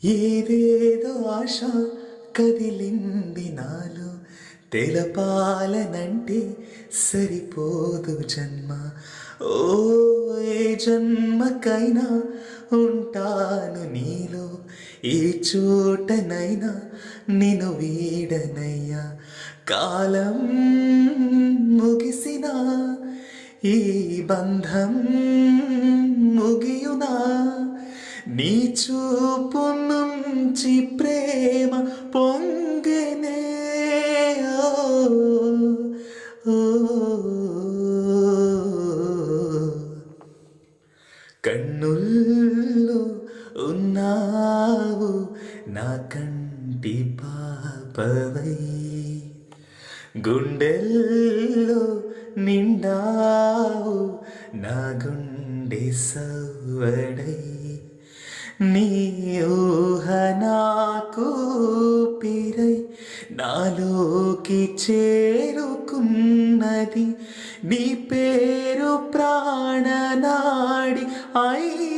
ఏదేదో ఆశ కదిలింది నాలో, తెలపాలనంటే సరిపోదు జన్మ. ఓ ఏ జన్మకైనా ఉంటాను నీలో, ఏ చోటనైనా నిన్ను వీడనయ్యా. కాలం ముగిసిన ఈ బంధం ముగియునా, నీ చూపు నుంచి ప్రేమ పొంగెనే. ఓ, కన్నుల్లో ఉన్నావు నా కంటి పాపవై, గుండెల్లో నిండావు నా గుండె సవ్వడై. నీ ఊహ నాకు పిరై నాలోకి చేరుకున్నది, నీ పేరు ప్రాణనాడి అయి